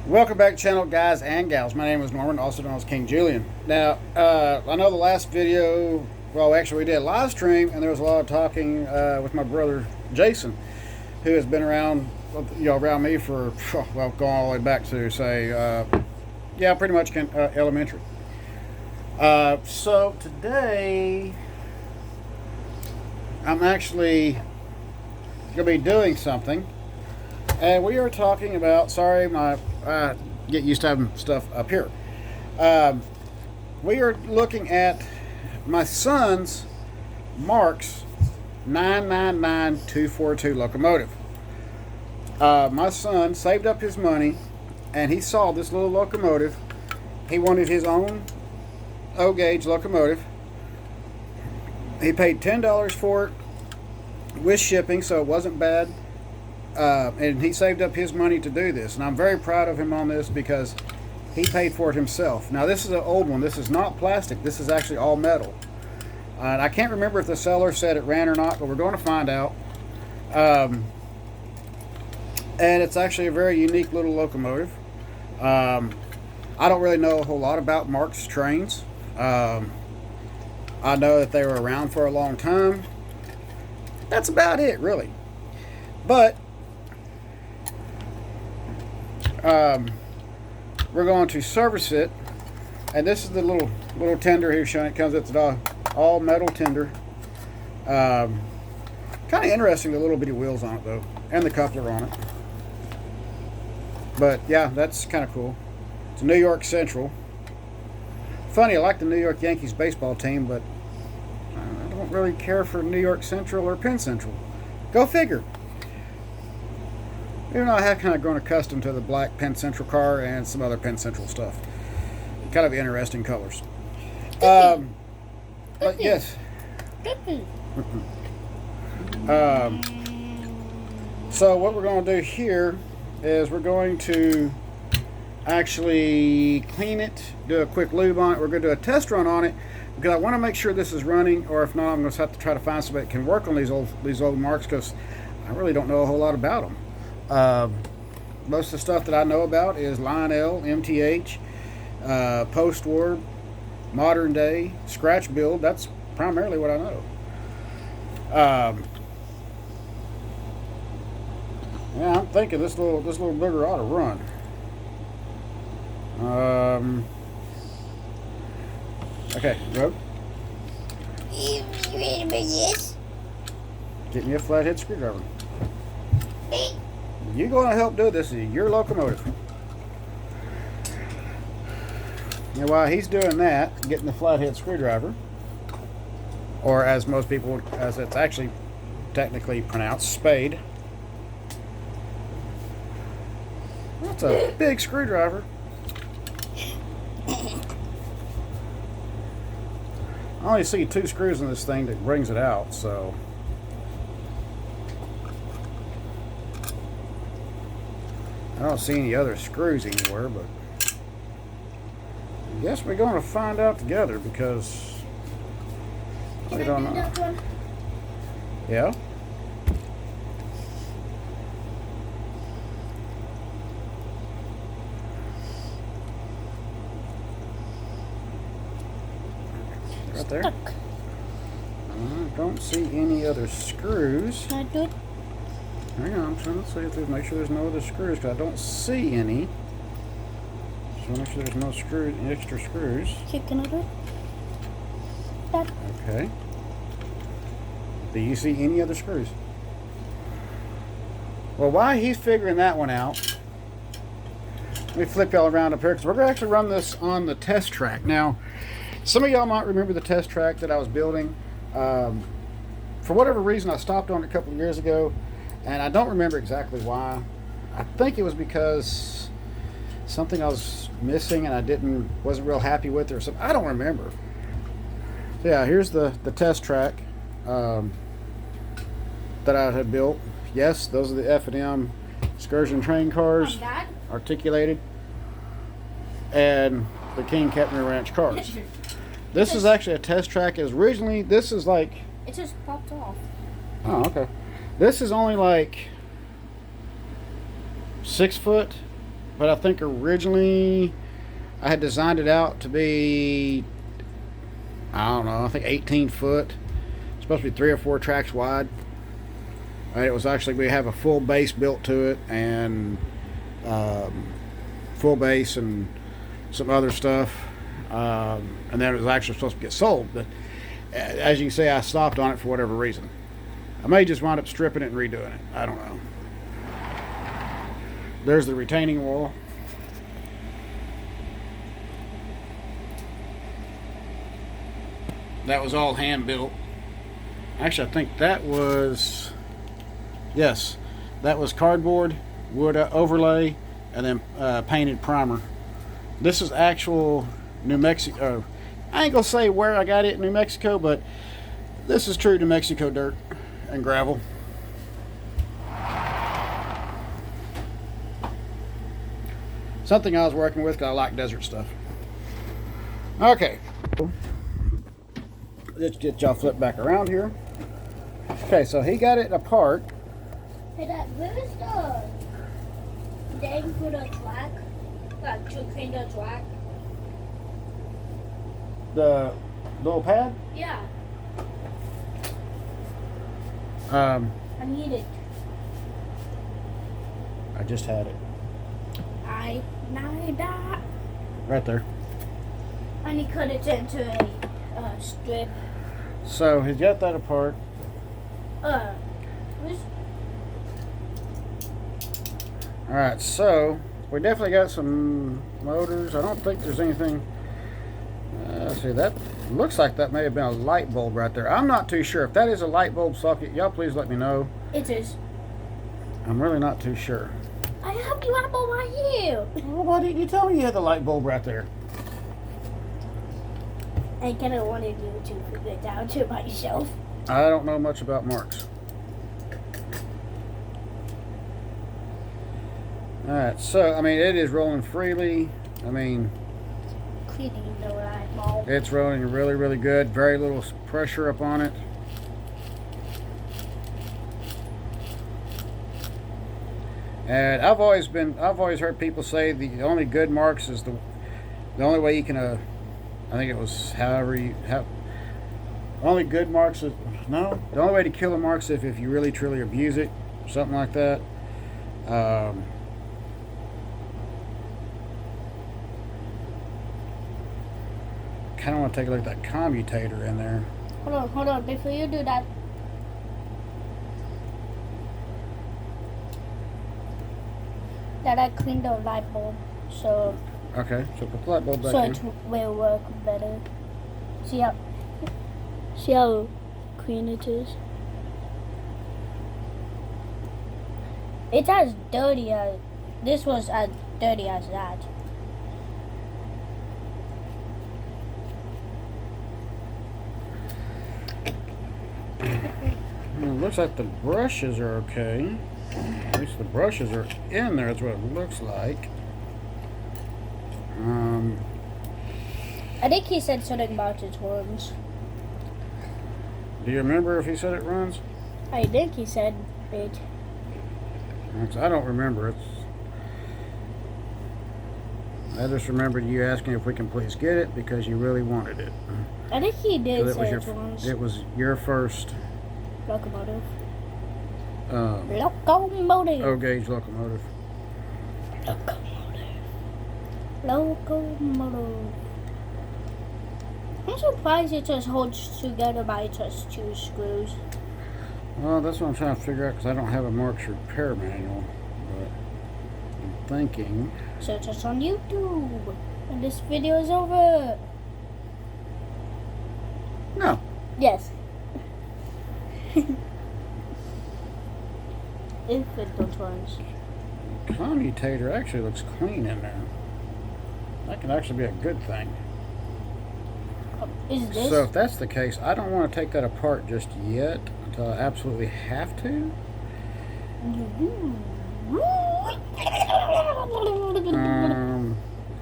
Welcome back to the channel, guys and gals. My name is Norman, also known as King Julian. Now, I know the last video, well, actually we did a live stream, and there was a lot of talking with my brother Jason, who has been around, around me for, well, going all the way back to, say, yeah, pretty much elementary. So today, I'm actually going to be doing something. And we are talking about, sorry, get used to having stuff up here. We are looking at my son's Marx 999242 locomotive. My son saved up his money and he saw this little locomotive. He wanted his own O-gauge locomotive. He paid $10 for it with shipping, so it wasn't bad. And he saved up his money to do this, and I'm very proud of him on this because he paid for it himself. Now this is an old one. This is not plastic. This is actually all metal, and I can't remember if the seller said it ran or not, but we're going to find out. And it's actually a very unique little locomotive. I don't really know a whole lot about Marx trains. I know that they were around for a long time. That's about it, really. But we're going to service it, and this is the little tender here showing it comes with the all metal tender. Kind of interesting, the little bitty wheels on it though, and the coupler on it. But yeah, that's kind of cool. It's a New York Central. Funny, I like the New York Yankees baseball team, but I don't really care for New York Central or Penn Central. Go figure. Even though I have kind of grown accustomed to the black Penn Central car and some other Penn Central stuff. Kind of interesting colors. But yes. So what we're going to do here is we're going to actually clean it, do a quick lube on it. We're going to do a test run on it because I want to make sure this is running, or if not, I'm going to have to try to find somebody that can work on these old Marks because I really don't know a whole lot about them. Most of the stuff that I know about is Lionel, MTH, post-war, modern day, scratch build. That's primarily what I know. Yeah, I'm thinking this little booger ought to run. Okay, go. You ready for this? Get me a flathead screwdriver. You're going to help do this. This is your locomotive. And while he's doing that, getting the flathead screwdriver, or as most people, as it's actually technically pronounced, spade. That's a big screwdriver. I only see 2 screws in this thing that brings it out, so. I don't see any other screws anywhere, but I guess we're going to find out together because I don't know. Yeah? Right there. I don't see any other screws. Can I do it? Hang on, I'm trying to see if make sure there's no other screws because I don't see any. Just want to make sure there's no extra screws. Okay, can I do it? That. Okay. Do you see any other screws? Well, while he's figuring that one out, let me flip y'all around up here because we're going to actually run this on the test track. Now, some of y'all might remember the test track that I was building. For whatever reason, I stopped on it a couple of years ago. And I don't remember exactly why. I think it was because something I was missing and I wasn't real happy with it or something. I don't remember. So yeah, here's the test track that I had built. Yes, those are the F&M excursion train cars, articulated, and the King Kettner Ranch cars. This is actually a test track. Originally, this is like... It just popped off. Oh, okay. This is only like 6 foot but I think originally I had designed it out to be, I don't know, I think 18 foot. It's supposed to be 3 or 4 tracks wide. It was actually, we have a full base built to it, and full base and some other stuff. And then it was actually supposed to get sold, but as you can see, I stopped on it for whatever reason. I may just wind up stripping it and redoing it. I don't know. There's the retaining wall. That was all hand built. Actually, I think that was, yes, that was cardboard, wood overlay, and then painted primer. This is actual New Mexico. I ain't gonna say where I got it in New Mexico, but this is true New Mexico dirt and gravel. Something I was working with because I like desert stuff. Okay. Let's get y'all flipped back around here. Okay, so he got it apart. Hey, Dad, where is the thing for the track? Like to clean the track? The little pad? Yeah, I I need it. just had it. I need that. Right there. I need to cut it into a strip. So he's got that apart. Where's Alright, so we definitely got some motors. I don't think there's anything. Let's see, that looks like that may have been a light bulb right there. I'm not too sure. If that is a light bulb socket, y'all please let me know. it is? I'm really not too sure. I have the apple right here. Well, why didn't you tell me you had the light bulb right there? I kind of wanted you to figure it out to myself. I don't know much about Marx. Alright, so, I mean, it is rolling freely. I mean, Cleaning the light bulb. it's rolling really, really good. Very little pressure up on it. And I've always heard people say the only good Marx is the only way you can, I think it was however you have, only good Marx is, no, the only way to kill a Marx is if you really truly abuse it, something like that. Kind of want to take a look at that commutator in there. Hold on, before you do that. That I cleaned the light bulb, so Okay, so put the light bulb back in. it will work better. See how clean it is? It's as dirty as, this was as dirty as that. It looks like the brushes are okay. At least the brushes are in there. That's what it looks like. I think he said something about its horns. Do you remember if he said it runs? I think he said it. I don't remember. I just remembered you asking if we can please get it because you really wanted it. I think he did So say it once. it was your first Locomotive. O Locomotive. gauge locomotive. Locomotive. I'm surprised it just holds together by just 2 screws. Well, that's what I'm trying to figure out because I don't have a Marx repair manual. But I'm thinking. Search us on YouTube. And this video is over. No. Yes. Infant ones. Commutator actually looks clean in there. That could actually be a good thing. Is this? So if that's the case, I don't want to take that apart just yet until I absolutely have to.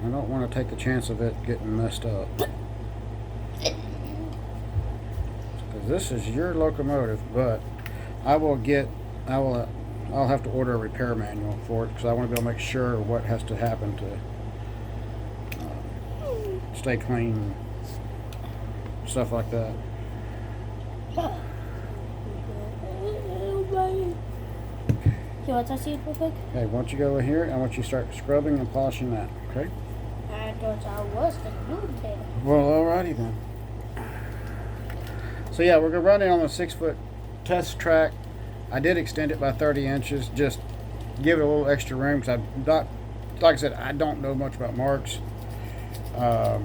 I don't want to take the chance of it getting messed up. Because this is your locomotive, but I will I'll have to order a repair manual for it because I want to be able to make sure what has to happen to stay clean, stuff like that. You want to see it real quick? Okay, once you go in here, I want you to start scrubbing and polishing that. Okay. I thought I was gonna do that. Well, alrighty then. So yeah, we're gonna run it on a 6-foot test track. I did extend it by 30 inches, just give it a little extra room because I'm not, like I said, I don't know much about Marx. I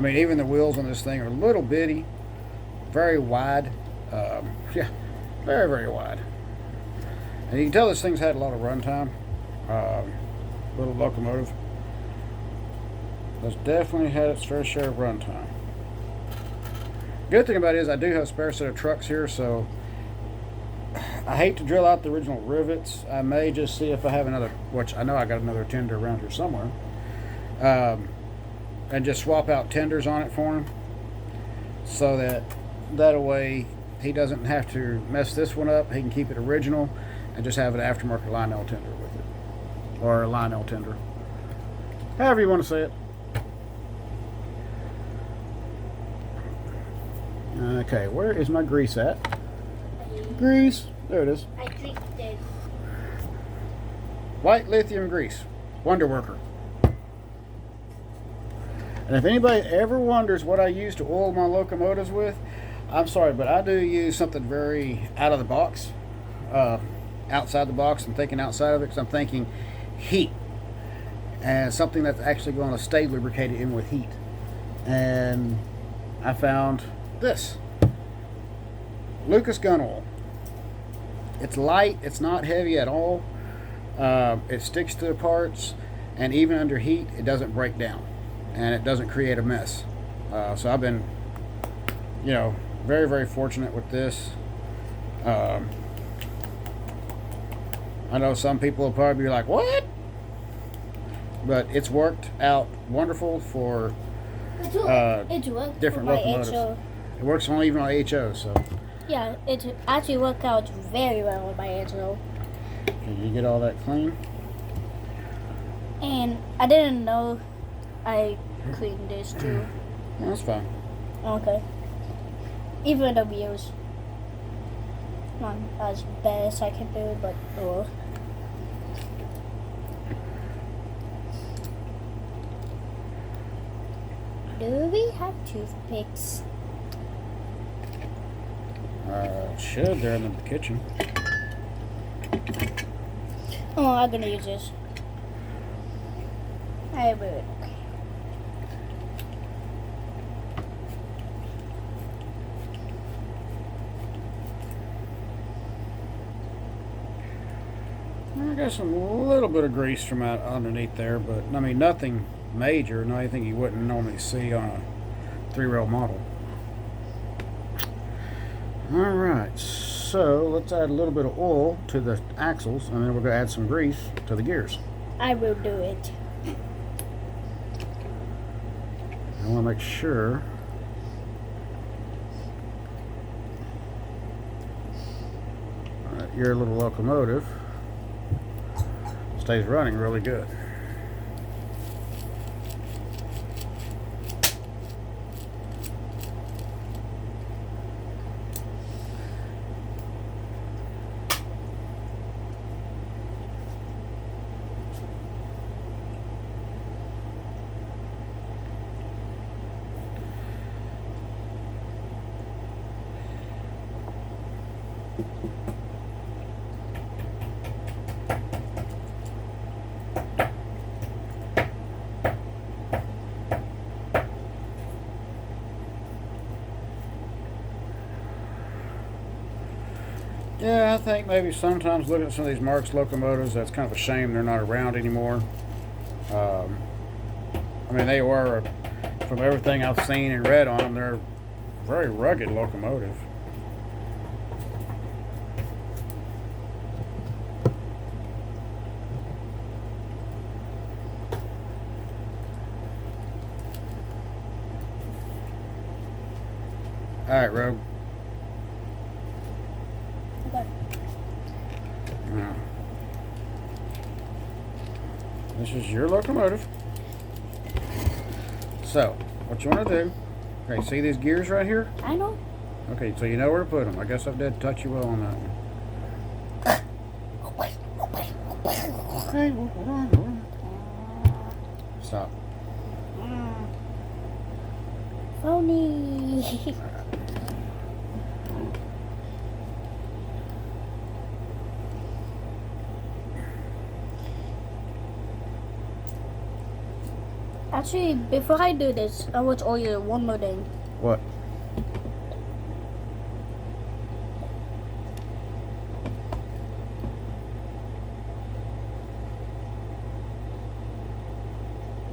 mean, even the wheels on this thing are a little bitty, very wide. Yeah, very, very wide. And you can tell this thing's had a lot of runtime. Little Locomotive. It's definitely had its fair share of runtime. Good thing about it is I do have a spare set of trucks here, so I hate to drill out the original rivets. I may just see if I have another, which I know I got another tender around here somewhere, and just swap out tenders on it for him, so that way he doesn't have to mess this one up. He can keep it original and just have an aftermarket Lionel tender with it, or a Lionel tender, however you want to say it. Okay, where is my grease at? Grease, there it is. I drink this. White lithium grease, Wonder Worker. And if anybody ever wonders what I use to oil my locomotives with, I'm sorry, but I do use something very out of the box, outside the box. I'm thinking outside of it because I'm thinking heat, and something that's actually going to stay lubricated in with heat. And I found this Lucas gun oil. It's light, it's not heavy at all. It sticks to the parts, and even under heat it doesn't break down and it doesn't create a mess. So I've been, very, very fortunate with this. I know some people will probably be like, what? But it's worked out wonderful for different locomotives. HO. It works on even on HO, so. Yeah, it actually worked out very well with my HO. Can you get all that clean? And I didn't know I cleaned this too. No, that's fine. Okay. Even the wheels. Not as bad as I can do, but oh. Do we have toothpicks? Should. They're in the kitchen. Oh, I'm gonna use this. I will. I got some little bit of grease from out underneath there, but I mean nothing major, not anything you wouldn't normally see on a 3-rail model. Alright, so let's add a little bit of oil to the axles, and then we're going to add some grease to the gears. I will do it. I want to make sure your little locomotive stays running really good. Yeah, I think maybe sometimes looking at some of these Marx locomotives, that's kind of a shame they're not around anymore. I mean, they were, from everything I've seen and read on them, they're a very rugged locomotive. All right, Rogue. Okay. This is your locomotive. So, what you want to do, okay, see these gears right here? I know. Okay, so you know where to put them. I guess I did touch you well on that one. Okay, hold on. Stop. Phony. Actually, before I do this, I want to order one more thing. What?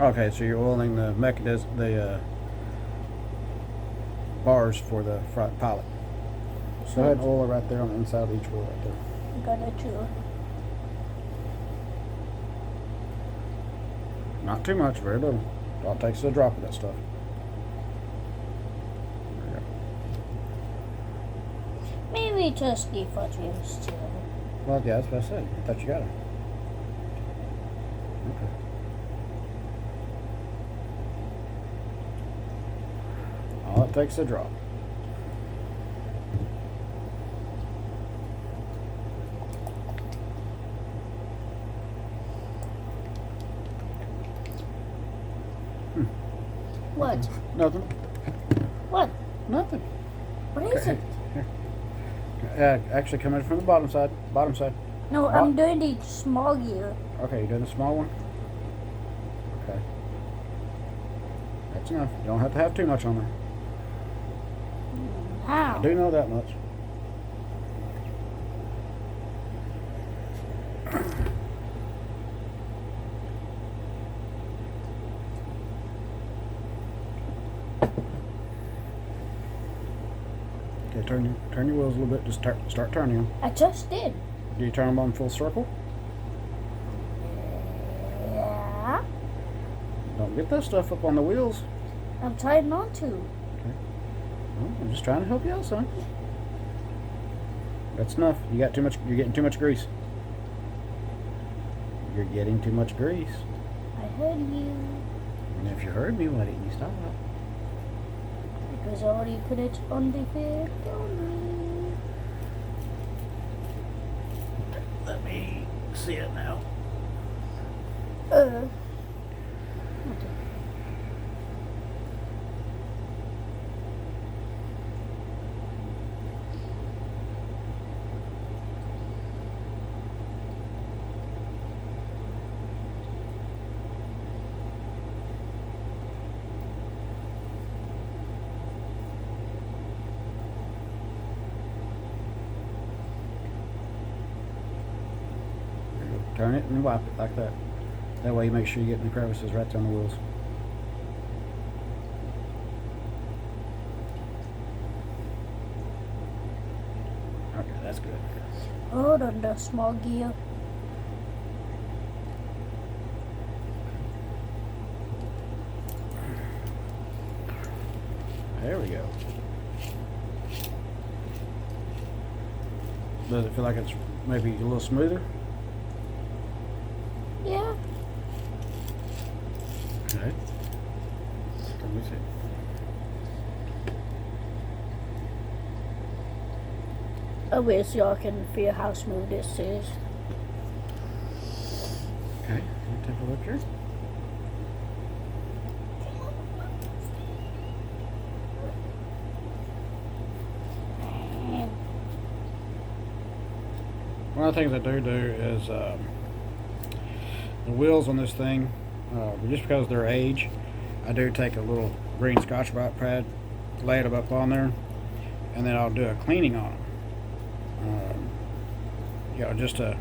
Okay, so you're oiling the mechanism, the bars for the front pilot. So go ahead and oil it right there on the inside of each wheel right there. I'm gonna do. Not too much, very little. All it takes is a drop of that stuff. There you go. Maybe just default wheels too. Well, yeah, that's what I said. I thought you got it. Okay. All it takes is a drop. What? Nothing. What? Nothing. What is it? Actually, coming from the bottom side. Bottom side. No, I'm doing the small gear. Okay, you're doing the small one? Okay. That's enough. You don't have to have too much on there. How? I do know that much. Okay, turn your wheels a little bit. Just start turning them. I just did. Do you turn them on full circle? Yeah. Don't get that stuff up on the wheels. I'm trying not to. Well, I'm just trying to help you out, son. That's enough. You got too much. You're getting too much grease. You're getting too much grease. I heard you. And if you heard me, why didn't you stop? Because I already put it on the victory. Let me see it now. Okay. Turn it and wipe it like that. That way you make sure you get the crevices right there on the wheels. Okay, that's good. Hold on the small gear. There we go. Does it feel like it's maybe a little smoother? Yeah. Okay. Let me see. I wish y'all can feel how smooth this is. Okay, let me take a look here. One of the things I do is the wheels on this thing, just because of their age, I do take a little green Scotch-Brite pad, lay it up on there, and then I'll do a cleaning on them. Just to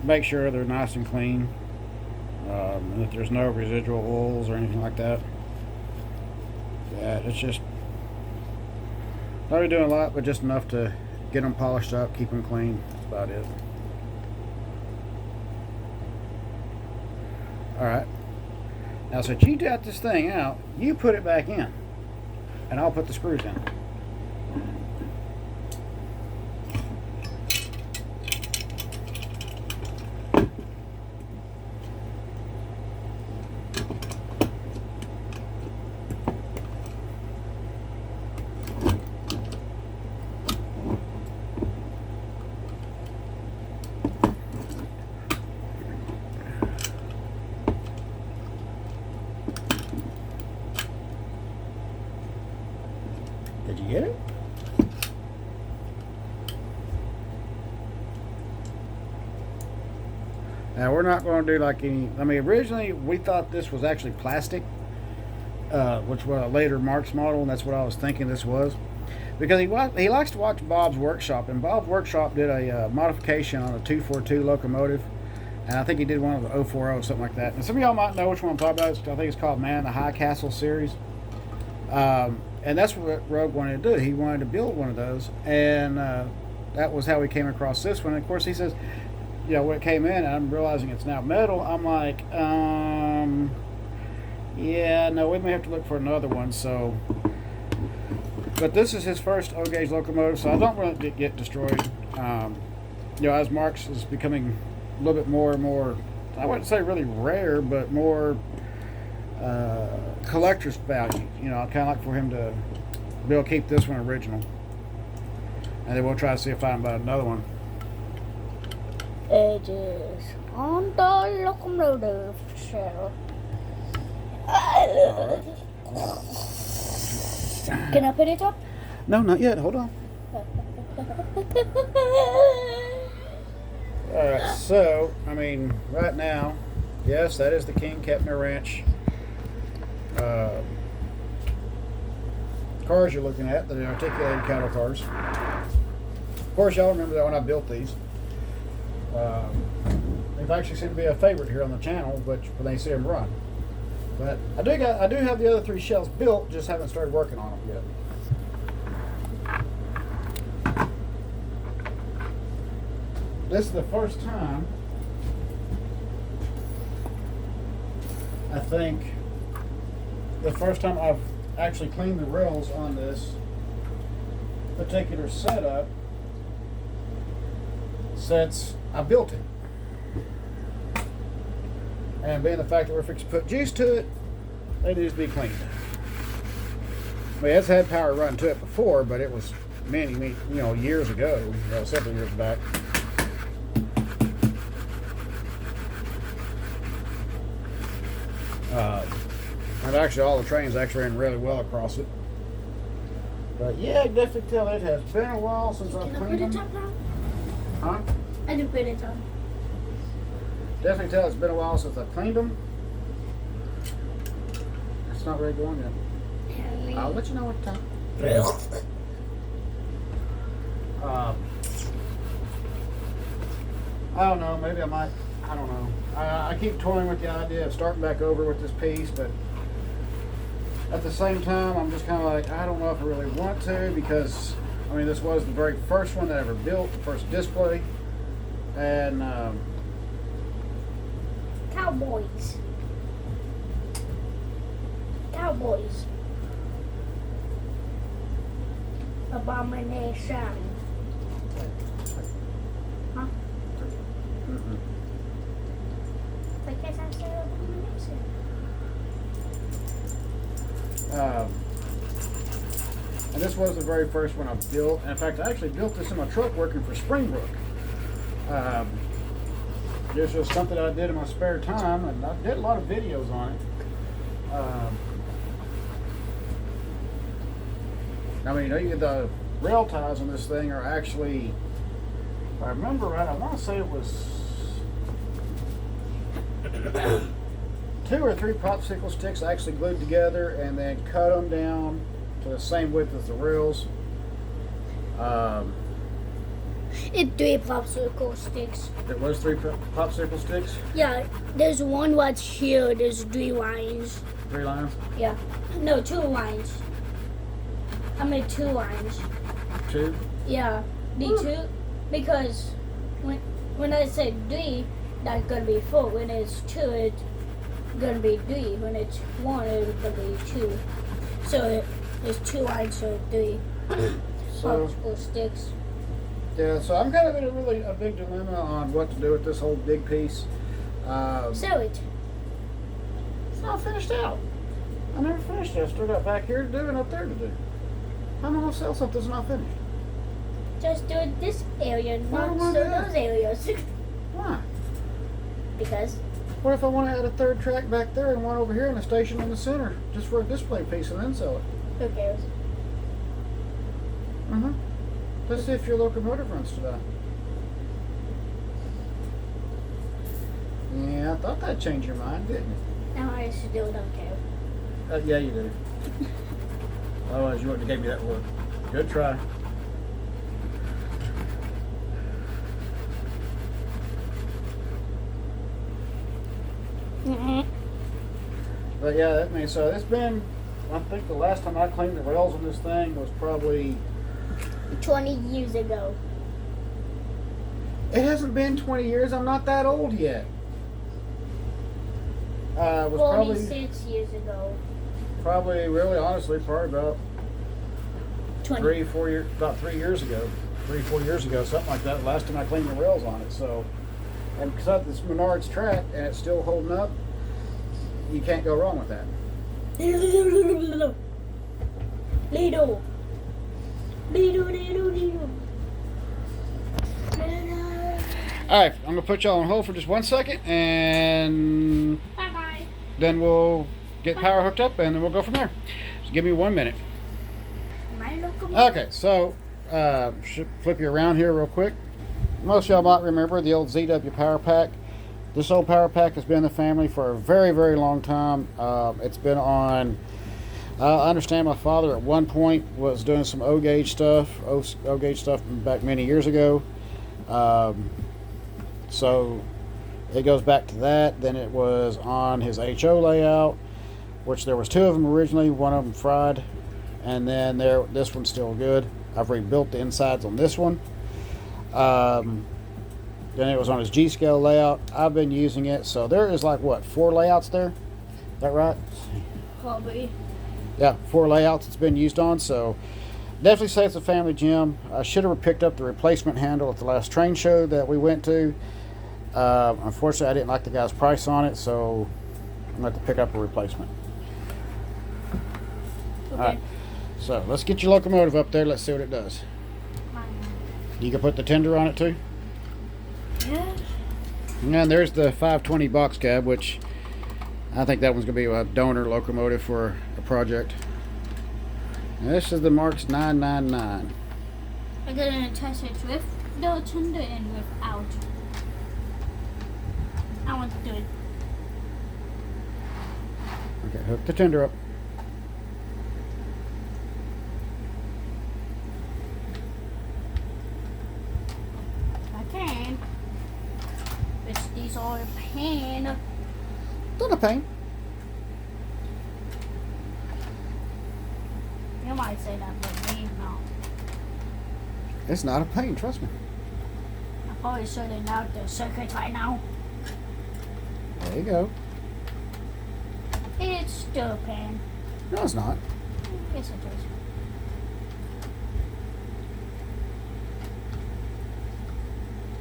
make sure they're nice and clean, and that there's no residual oils or anything like that. Yeah, it's just not really doing a lot, but just enough to get them polished up, keep them clean. That's about it. Alright. Now, since you got this thing out, you put it back in. And I'll put the screws in. Now we're not going to do like any. I mean, originally we thought this was actually plastic, which was a later Marx model, and that's what I was thinking this was. Because he likes to watch Bob's Workshop, and Bob's Workshop did a modification on a 242 locomotive, and I think he did one of the 040, something like that. And some of y'all might know which one I'm talking about. I think it's called Man the High Castle series. And that's what Rogue wanted to do. He wanted to build one of those, and that was how we came across this one. And of course, he says, you know, when it came in, I'm realizing it's now metal. I'm like, yeah, no, we may have to look for another one. So, but this is his first O-gauge locomotive, so I don't really get destroyed. You know, as Marx is becoming a little bit more and more, I wouldn't say really rare, but more collector's value. You know, I kind of like for him to be able to keep this one original, and then we'll try to see if I can buy another one. Edges on the locomotive shell. Can I put it up? No, not yet. Hold on. Alright, so, I mean, right now, yes, that is the King Kepner Ranch cars you're looking at, the articulated cattle cars. Of course, y'all remember that when I built these. They've actually seemed to be a favorite here on the channel, when they see them run. But I do have the other 3 shells built, just haven't started working on them yet. This is the first time, I think, I've actually cleaned the rails on this particular setup since I built it. And being the fact that we're fixing to put juice to it, they need to be cleaned. I mean, it's had power run to it before, but it was many years ago, several years back. And actually, all the trains actually ran really well across it. But yeah, I definitely tell it has been a while since I've cleaned them. Can I put it up now? Huh? I can put it up. Definitely tell it's been a while since I've cleaned them. It's not really going yet. I'll let you know what time. I don't know. Maybe I might. I don't know. I keep toying with the idea of starting back over with this piece, but at the same time, I'm just kind of like, I don't know if I really want to, because I mean, this was the very first one that I ever built, the first display, and Cowboys. Abomination. Huh? mm-mm. I guess I'm still abomination. And this was the very first one I built. And in fact, I actually built this in my truck working for Springbrook. This was something I did in my spare time, and I did a lot of videos on it. I mean, the rail ties on this thing are actually, if I remember right, I want to say it was 2 or 3 popsicle sticks actually glued together and then cut them down to the same width as the rails. It's 3 popsicle sticks. It was 3 popsicle sticks? Yeah, there's one right here. There's 3 lines. 3 lines? Yeah. No, 2 lines. I made 2 lines. 2? Yeah, the 2, because when I say 3, that's gonna be 4. When it's 2, it's gonna be 3. When it's 1, it's gonna be 2. So there's 2 lines, so 3 So, popsicle sticks. yeah, so I'm kind of in a big dilemma on what to do with this whole big piece. Sell it. It's not finished out. I never finished it. I still got back here to do and up there to do. How am I going to sell something that's not finished? Just do it this area, Why not do I so do that? those areas. Why? Because What if I want to add a 3rd track back there and one over here and a station in the center just for a display piece and then sell it? who cares? Mm-hmm. Let's see if your locomotive runs to that. I thought that'd change your mind, didn't it? Now I still don't care. Yeah, you do. Otherwise, you wouldn't have gave me that look. Good try. But yeah, that means so. It's been. I think the last time I cleaned the rails on this thing was probably 20 years ago. It hasn't been 20 years. I'm not that old yet. It was 46 years ago. probably really honestly, probably about 20. 3 years ago. 3 4 years ago, something like that. Last time I cleaned the rails on it. So, and because this Menards track and it's still holding up, you can't go wrong with that. Lido. Lido. All right, I'm gonna put y'all on hold for just 1 second, and Bye-bye. then we'll get power hooked up, and then we'll go from there. Just give me 1 minute. My locomotive. Okay, so should flip you around here real quick. Most of y'all might remember the old ZW Power Pack. This old Power Pack has been in the family for a very, very long time. It's been on. I understand my father at one point was doing some O-gauge stuff back many years ago. So it goes back to that. Then it was on his HO layout, which there was 2 of them originally. One of them fried, and then this one's still good. I've rebuilt the insides on this one. Then it was on his G-scale layout. I've been using it, so there is like what, 4 layouts there? Is that right? Probably. Yeah, 4 layouts it's been used on. So definitely say it's a family gym. I should have picked up the replacement handle at the last train show that we went to. Unfortunately, I didn't like the guy's price on it, so I'm going to have to pick up a replacement. Okay. All right, so let's get your locomotive up there. Let's see what it does. You can put the tender on it too. Yeah. And there's the 520 box cab, which I think that one's going to be a donor locomotive for a project. And this is the Marx 999. I'm going to test it with the tender and without. I want to do it. Okay, hook the tender up. I can. But these are a pain. It's not a pain. You might say that, but me, no. It's not a pain, trust me. I'm probably sorting out the circuit right now. There you go. It's still a pain. No, it's not. Yes, it is.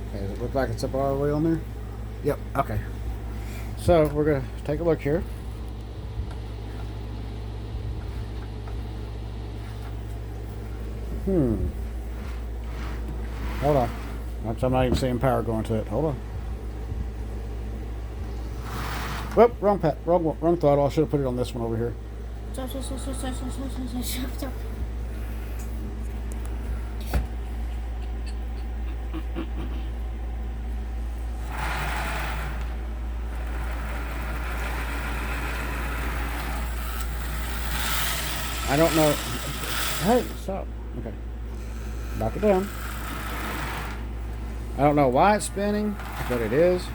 Okay, does it look like it's up all the way on there? Yep, okay. So we're going to take a look here. Hold on. I'm not even seeing power going to it. Hold on. Whoop, wrong throttle. I should have put it on this one over here. Stop. I don't know. Hey, stop. Okay. Knock it down. I don't know why it's spinning, but it is.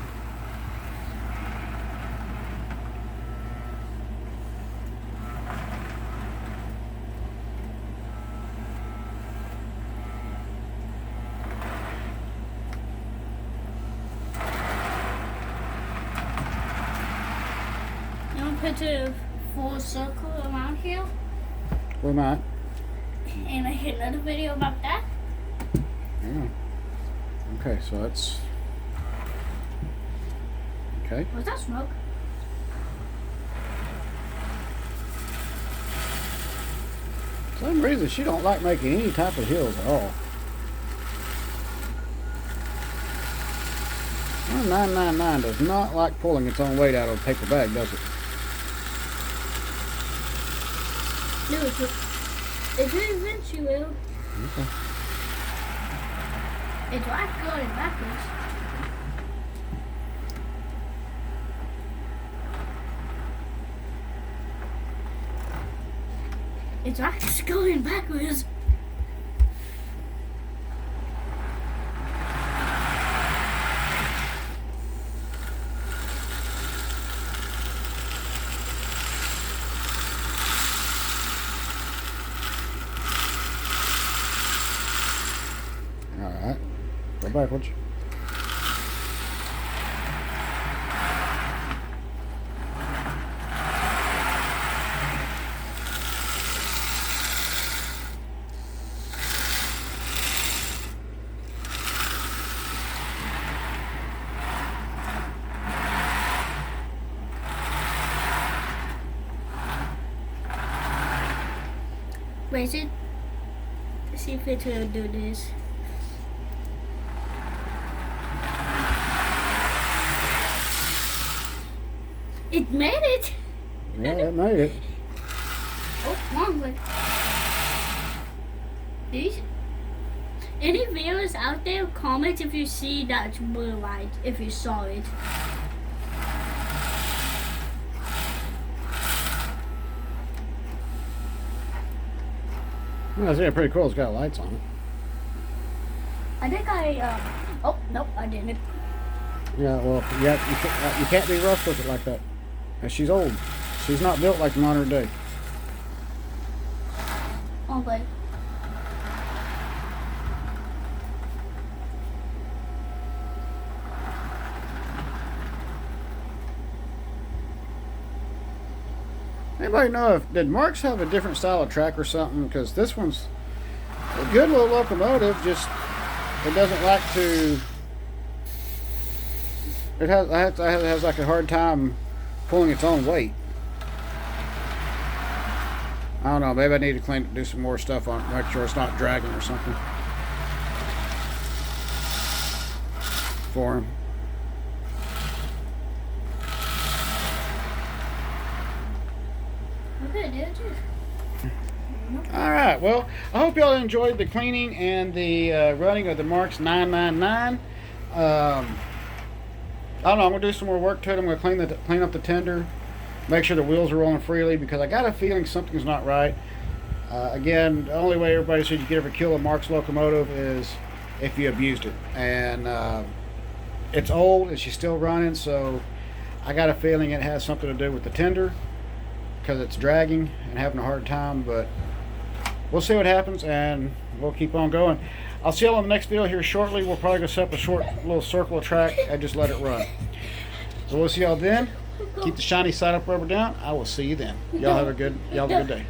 You want to put a full circle around here? We might. And I hit another video about that? Yeah. Okay, so that's... Okay. Was that smoke? For some reason, she don't like making any type of hills at all. 999 does not like pulling its own weight out of a paper bag, does it? No, it will eventually will. Okay. It's like going backwards. It's actually going backwards. Alright. Go backwards. Raise it. Let's see if it will do this. It made it. Yeah, it made it. Oh, wrong way. These. Any viewers out there, comment if you see that blue light, if you saw it. Well, it's pretty cool. It's got lights on it. I think oh, nope, I didn't. Yeah, well, you can't be rough with it like that. And she's old. She's not built like the modern day. Okay. Anybody know did Marx have a different style of track or something? Because this one's a good little locomotive, just it doesn't like to. It has like a hard time pulling its own weight. I don't know. Maybe I need to do some more stuff on it, make sure it's not dragging or something for him. Okay, dude. All right. Well, I hope y'all enjoyed the cleaning and the running of the Marx 999. I don't know. I'm gonna do some more work to it. I'm gonna clean up the tender, make sure the wheels are rolling freely, because I got a feeling something's not right. Again, the only way everybody says you could ever kill a Marx locomotive is if you abused it, and it's old and she's still running, so I got a feeling it has something to do with the tender, because it's dragging and having a hard time. But we'll see what happens, and we'll keep on going. I'll see y'all on the next video here shortly. We're probably gonna set up a short little circle of track and just let it run. So we'll see y'all then. Keep the shiny side up, rubber down. I will see you then. Y'all have a good day.